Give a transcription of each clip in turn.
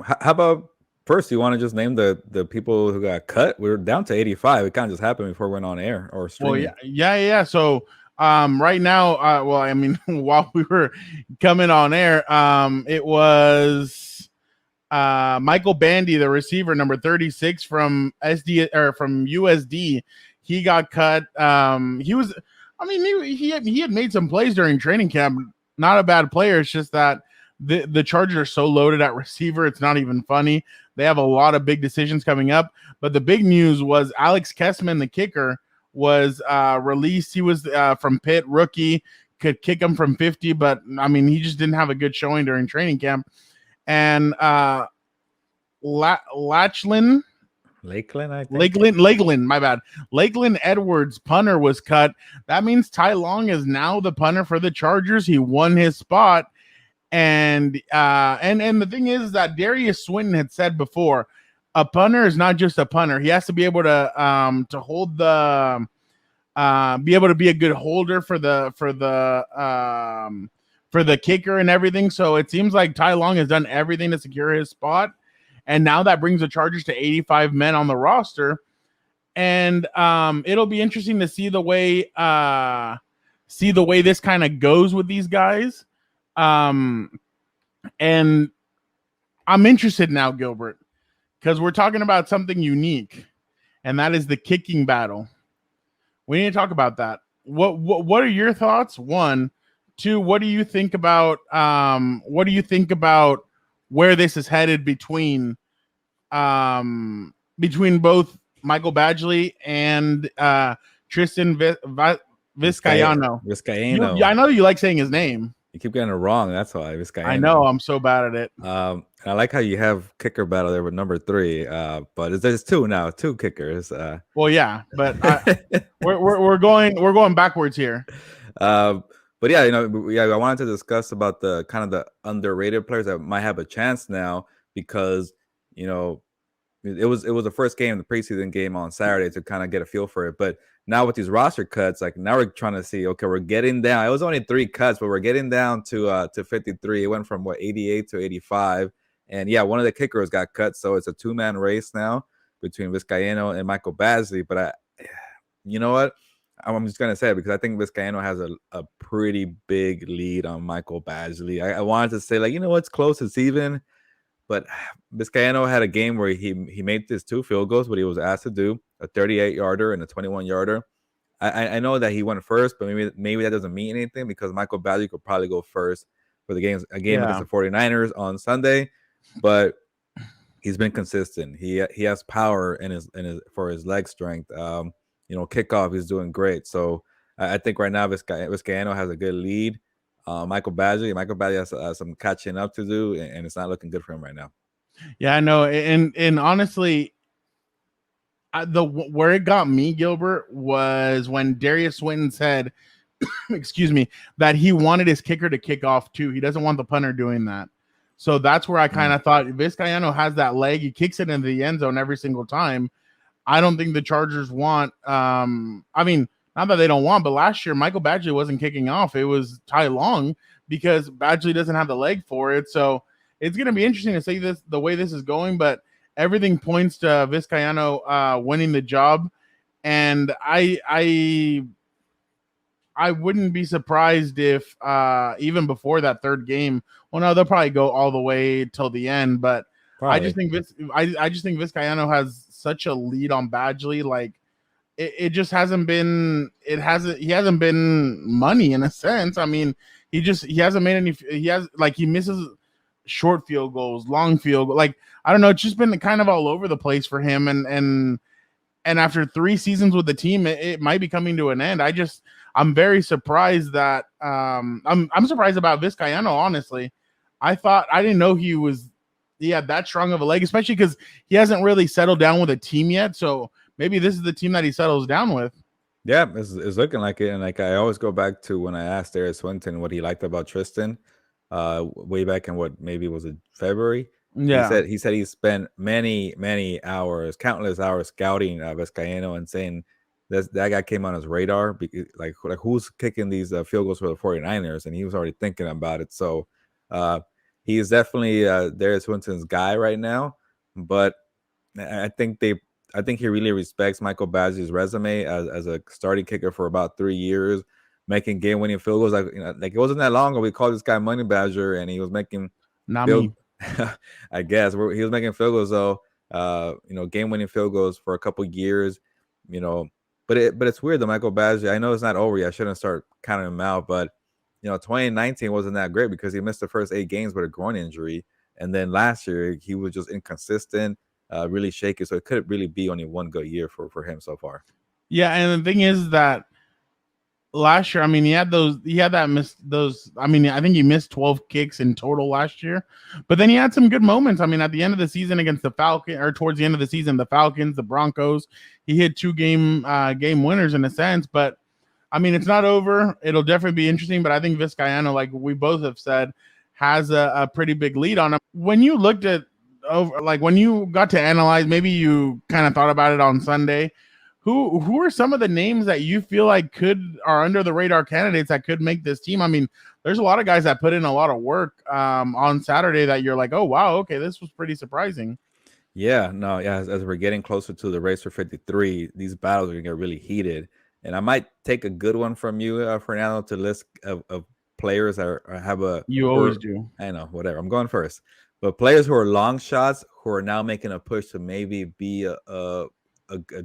How about first? You want to just name the people who got cut? We're down to 85. It kind of just happened before we went on air or Well, streaming. yeah. So, right now, well, I mean, while we were coming on air, it was Michael Bandy, the receiver, number 36 from SD or from USD. He got cut. He was, I mean, he had made some plays during training camp. Not a bad player. It's just that the Chargers are so loaded at receiver. It's not even funny. They have a lot of big decisions coming up. But the big news was Alex Kessman, the kicker, was released. He was from Pitt, rookie, could kick him from 50, but I mean, he just didn't have a good showing during training camp. And Lachlan, Lakeland, I think. Lakeland, my bad. Lakeland Edwards, punter, was cut. That means Ty Long is now the punter for the Chargers. He won his spot. And the thing is that Darius Swinton had said before, a punter is not just a punter. He has to be able to hold the be able to be a good holder for the kicker and everything. So it seems like Ty Long has done everything to secure his spot. And now that brings the Chargers to 85 men on the roster. And it'll be interesting to see the way this kind of goes with these guys. And I'm interested now, Gilbert, because we're talking about something unique, and that is the kicking battle. We need to talk about that. What are your thoughts? One, two, what do you think about where this is headed between both Michael Badgley and Tristan Vizcaino. Vizcaino. I know you like saying his name. You keep getting it wrong. That's why. Vizcaino. I know. I'm so bad at it. I like how you have kicker battle there with number 3. But there's two now, 2 kickers. Well, yeah, but we're going backwards here. But yeah, I wanted to discuss about the kind of the underrated players that might have a chance now because it was the first game, the preseason game on Saturday, to kind of get a feel for it. But now with these roster cuts, like now we're trying to see, okay, we're getting down. It was only 3 cuts, but we're getting down to 53. It went from 88 to 85. And yeah, one of the kickers got cut, so it's a 2-man race now between Vizcaino and Michael Badgley. But you know what? I'm just gonna say it because I think Vizcaino has a pretty big lead on Michael Badgley. I wanted to say, like, it's close, it's even. But Vizcaino had a game where he made his 2 field goals, but he was asked to do a 38-yarder and a 21-yarder. I know that he went first, but maybe that doesn't mean anything because Michael Badgley could probably go first for a game against the 49ers on Sunday. But he's been consistent. He has power in his for his leg strength. Kickoff, he's doing great. So I think right now Vizcaino has a good lead. Michael Badgley has some catching up to do, and it's not looking good for him right now. Yeah, I know. And honestly, where it got me, Gilbert, was when Darius Swinton said, excuse me, that he wanted his kicker to kick off too. He doesn't want the punter doing that. So that's where I kind of thought Vizcaino has that leg. He kicks it into the end zone every single time. I don't think the Chargers want, I mean, not that they don't want, but last year Michael Badgley wasn't kicking off. It was Ty Long because Badgley doesn't have the leg for it. So it's going to be interesting to see the way this is going, but everything points to Vizcaino winning the job. And I wouldn't be surprised if even before that third game, well, no, they'll probably go all the way till the end. But probably. I just think Vizcaino has such a lead on Badgley. Like it just hasn't been. He hasn't been money in a sense. I mean, he hasn't made any. He misses short field goals, long field goals. Like I don't know. It's just been kind of all over the place for him. And after 3 seasons with the team, it might be coming to an end. I'm very surprised that I'm surprised about Vizcaino, honestly. I didn't know he had that strong of a leg, especially because he hasn't really settled down with a team yet. So maybe this is the team that he settles down with. Yeah, it's looking like it. And like I always go back to when I asked Darius Swinton what he liked about Tristan, way back in maybe was it February? Yeah, he said he spent many hours, countless hours scouting Vizcaino and saying that guy came on his radar. Like who's kicking these field goals for the 49ers, and he was already thinking about it. So he is definitely Darius Winston's guy right now. But I think I think he really respects Michael Badger's resume as a starting kicker for about 3 years, making game-winning field goals. Like it wasn't that long ago we called this guy Money Badger, and he was making Not field. me. I guess he was making field goals though. Game-winning field goals for a couple years. You know, but it's weird. The Michael Badger. I know it's not over yet. I shouldn't start counting him out, but 2019 wasn't that great because he missed the first 8 games with a groin injury, and then last year he was just inconsistent. Really shaky. So it could really be only one good year for him so far. Yeah, and the thing is that last year, I mean, I think he missed 12 kicks in total last year, but then he had some good moments. I mean, at the end of the season against the Falcons, or towards the end of the season, the Falcons, the Broncos, he hit 2 game winners in a sense. But I mean, it's not over. It'll definitely be interesting. But I think Vizcaino, like we both have said, has a pretty big lead on him. When you looked at when you got to analyze, maybe you kind of thought about it on Sunday. Who are some of the names that you feel like are under the radar candidates that could make this team? I mean, there's a lot of guys that put in a lot of work on Saturday that you're like, oh wow, okay, this was pretty surprising. Yeah, no, yeah. As we're getting closer to the race for 53, these battles are gonna get really heated. And I might take a good one from you, Fernando, to list of players that have a. You always do. I know, whatever. I'm going first, but players who are long shots who are now making a push to maybe be a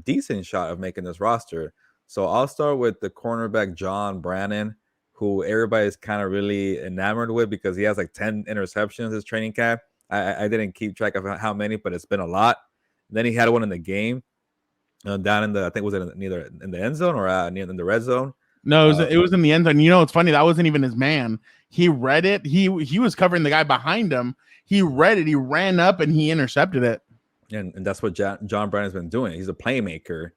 decent shot of making this roster. So I'll start with the cornerback John Brannan, who everybody's kind of really enamored with because he has like 10 interceptions his training camp. I didn't keep track of how many, but it's been a lot. Then he had one in the game down in I think was it neither in the end zone or in the red zone. No, it was in the end zone. You know, it's funny. That wasn't even his man. He read it. He was covering the guy behind him. He read it. He ran up and he intercepted it. And that's what John Brannan's been doing. He's a playmaker.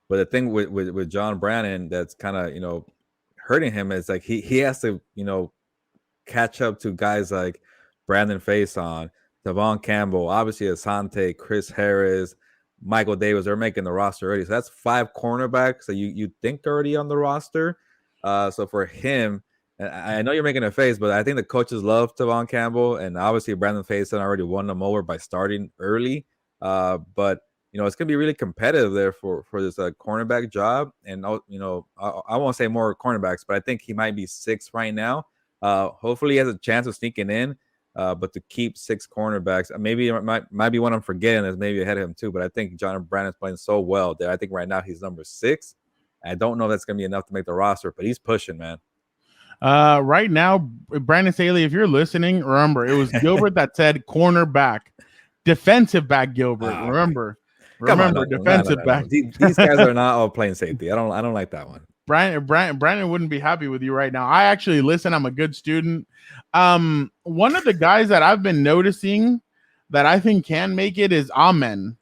But the thing with John Brannan that's kind of, hurting him is like he has to, catch up to guys like Brandon Faison, Devon Campbell, obviously Asante, Chris Harris, Michael Davis. They're making the roster already. So that's 5 cornerbacks that you think already on the roster. So for him, I know you're making a face, but I think the coaches love Devon Campbell, and obviously Brandon Faison already won them over by starting early. But it's gonna be really competitive there for this cornerback job. And I won't say more cornerbacks, but I think he might be 6 right now. Hopefully he has a chance of sneaking in. But to keep 6 cornerbacks, maybe it might be one I'm forgetting is maybe ahead of him too. But I think John Brannan's playing so well that I think right now he's number 6. I don't know if that's gonna be enough to make the roster, but he's pushing, man. Right now, Brandon Staley, if you're listening, remember it was Gilbert that said cornerback, defensive back. Gilbert, remember, defensive back. These guys are not all playing safety. I don't like that one. Brandon wouldn't be happy with you right now. I actually listen. I'm a good student. One of the guys that I've been noticing that I think can make it is Amen,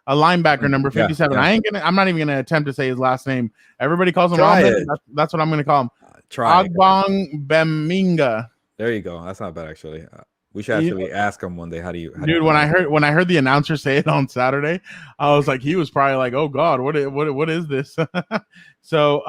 a linebacker, number 57. Yeah. I'm not even gonna attempt to say his last name. Everybody calls him Amen. That's what I'm gonna call him. Agbong Beminga. There you go. That's not bad actually. We should actually ask him one day. How do you? When I heard the announcer say it on Saturday, I was like, he was probably like, "Oh God, what is this?" So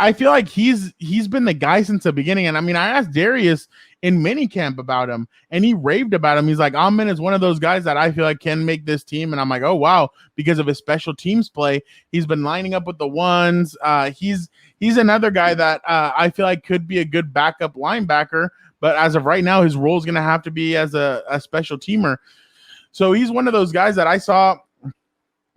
I feel like he's been the guy since the beginning. And I mean, I asked Darius in minicamp about him, and he raved about him. He's like, Amen is one of those guys that I feel like can make this team. And I'm like, oh wow, because of his special teams play, he's been lining up with the ones. He's another guy that I feel like could be a good backup linebacker. But as of right now, his role is going to have to be as a special teamer. So he's one of those guys that I saw.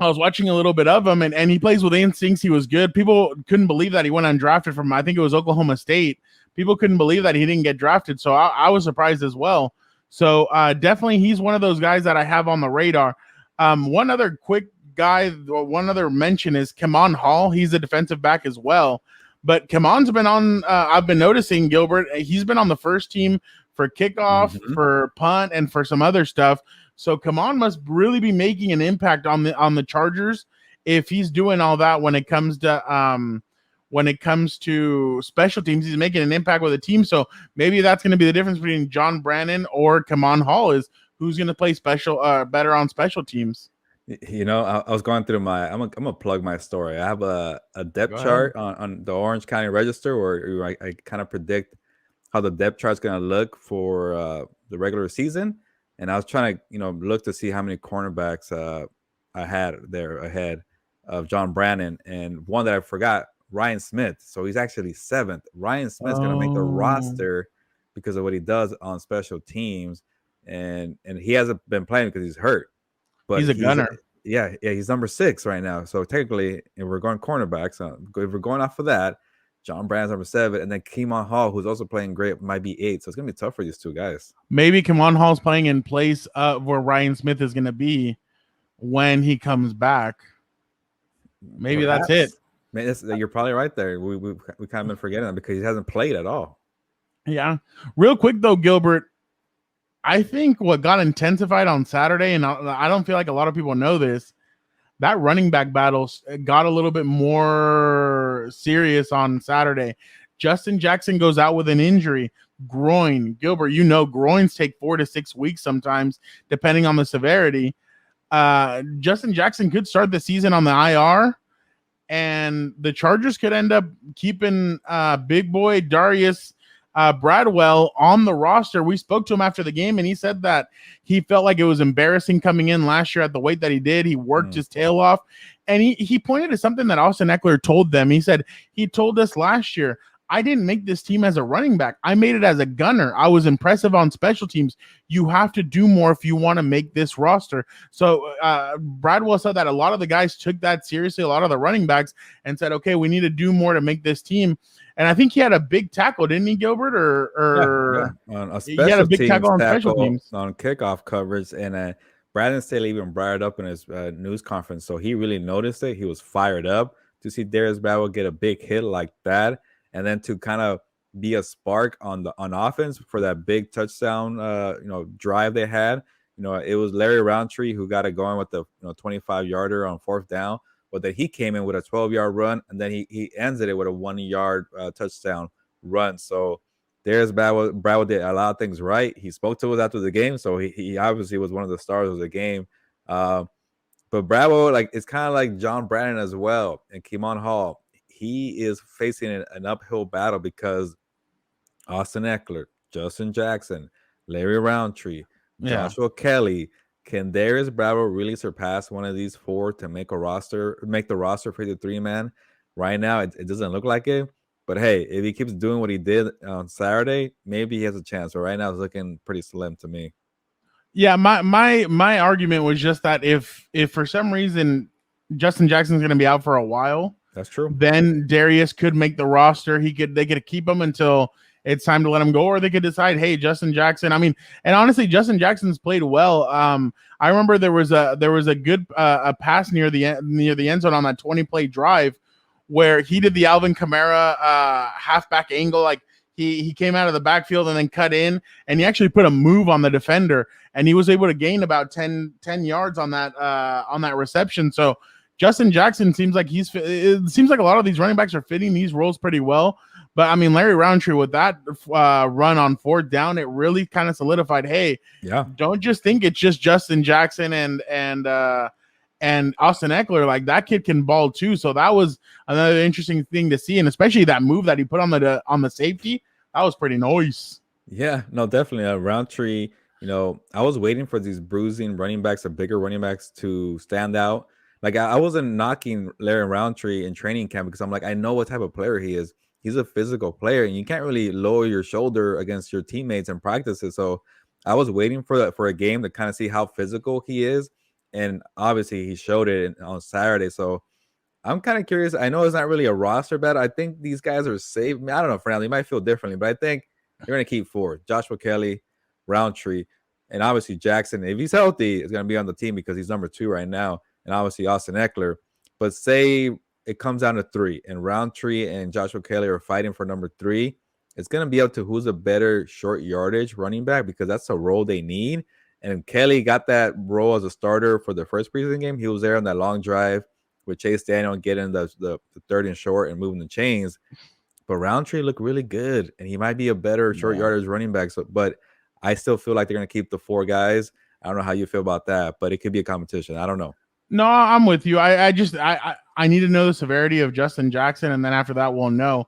I was watching a little bit of him, and he plays with instincts. He was good. People couldn't believe that he went undrafted from, I think it was Oklahoma State. People couldn't believe that he didn't get drafted. So I was surprised as well. So definitely he's one of those guys that I have on the radar. One other quick guy, one other mention is Kemon Hall. He's a defensive back as well. But Kemon's been on, I've been noticing, Gilbert, he's been on the first team for kickoff, for punt, and for some other stuff. So Kemon must really be making an impact on the Chargers if he's doing all that when it comes to special teams. He's making an impact with the team. So maybe that's going to be the difference between John Brannan or Kemon Hall is who's going to play better on special teams. I was going through I'm gonna plug my story. I have a depth chart on the Orange County Register where I kind of predict how the depth chart's going to look for the regular season, and I was trying to look to see how many cornerbacks I had there ahead of John Brannan, and one that I forgot, Ryan Smith. So he's actually 7th. Ryan Smith's going to make the roster because of what he does on special teams, and he hasn't been playing because he's hurt. But he's a gunner. Yeah, he's number 6 right now. So technically, if we're going cornerbacks, if we're going off of that, John Brand's number 7, and then Keenan Hall, who's also playing great, might be 8. So it's gonna be tough for these two guys. Maybe Keenan Hall's playing in place of where Ryan Smith is gonna be when he comes back. Maybe Perhaps. That's it. Man, you're probably right there. We kind of been forgetting that because he hasn't played at all. Yeah. Real quick though, Gilbert, I think what got intensified on Saturday, and I don't feel like a lot of people know this, that running back battle got a little bit more serious on Saturday. Justin Jackson goes out with an injury, groin. Gilbert, groins take 4 to 6 weeks sometimes, depending on the severity. Justin Jackson could start the season on the IR, and the Chargers could end up keeping big boy Darius Bradwell on the roster. We spoke to him after the game, and he said that he felt like it was embarrassing coming in last year at the weight that he did. He worked his tail off, and he pointed to something that Austin Eckler told them. He said, he told us last year, I didn't make this team as a running back. I made it as a gunner. I was impressive on special teams. You have to do more if you want to make this roster. So Bradwell said that a lot of the guys took that seriously, a lot of the running backs, and said, okay, we need to do more to make this team. And I think he had a big tackle, didn't he, Gilbert? He had a big tackle on special teams on kickoff coverage. And Brandon Staley even brought it up in his news conference. So he really noticed it. He was fired up to see Darius Bradwell get a big hit like that. And then to kind of be a spark on offense for that big touchdown, drive they had. It was Larry Roundtree who got it going with the 25-yarder on 4th down, but then he came in with a 12-yard run, and then he ended it with a 1-yard touchdown run. So there's Bradwell did a lot of things right. He spoke to us after the game, so he obviously was one of the stars of the game. But Bradwell, it's kind of like John Brannan as well, and Keenan Hall. He is facing an uphill battle because Austin Eckler, Justin Jackson, Larry Roundtree, Joshua Kelly. Can Darius Bradwell really surpass one of these 4 to make the roster for the 3-man? Right now, it doesn't look like it. But hey, if he keeps doing what he did on Saturday, maybe he has a chance. But right now, it's looking pretty slim to me. Yeah, my argument was just that if for some reason Justin Jackson's going to be out for a while, that's true, then Darius could make the roster. They could keep him until it's time to let him go, or they could decide, hey, Justin Jackson. I mean, and honestly, Justin Jackson's played well. I remember there was a good a pass near the end zone on that 20-play drive where he did the Alvin Kamara halfback angle, like he came out of the backfield and then cut in, and he actually put a move on the defender, and he was able to gain about 10 yards on that reception. So Justin Jackson seems like it seems like a lot of these running backs are fitting these roles pretty well. But I mean, Larry Roundtree with that run on 4th down, it really kind of solidified, hey, don't just think it's just Justin Jackson and Austin Eckler. Like, that kid can ball too. So that was another interesting thing to see, and especially that move that he put on the safety, that was pretty nice. Yeah, no, definitely. Roundtree, I was waiting for these bruising running backs or bigger running backs to stand out. Like, I wasn't knocking Larry Roundtree in training camp because I'm like, I know what type of player he is. He's a physical player, and you can't really lower your shoulder against your teammates in practices. So I was waiting for a game to kind of see how physical he is. And obviously he showed it on Saturday. So I'm kind of curious. I know it's not really a roster bet. I think these guys are safe. I don't know, Fernando, you might feel differently, but I think they're going to keep 4. Joshua Kelly, Roundtree, and obviously Jackson. If he's healthy, is going to be on the team because he's number 2 right now. And obviously Austin Eckler. But say it comes down to 3, and Roundtree and Joshua Kelly are fighting for number 3. It's going to be up to who's a better short yardage running back, because that's a role they need. And Kelly got that role as a starter for the first preseason game. He was there on that long drive with Chase Daniel getting the 3rd and short and moving the chains. But Roundtree looked really good, and he might be a better short yardage running back. So, but I still feel like they're going to keep the 4 guys. I don't know how you feel about that, but it could be a competition. I don't know. No, I'm with you. I need to know the severity of Justin Jackson, and then after that, we'll know.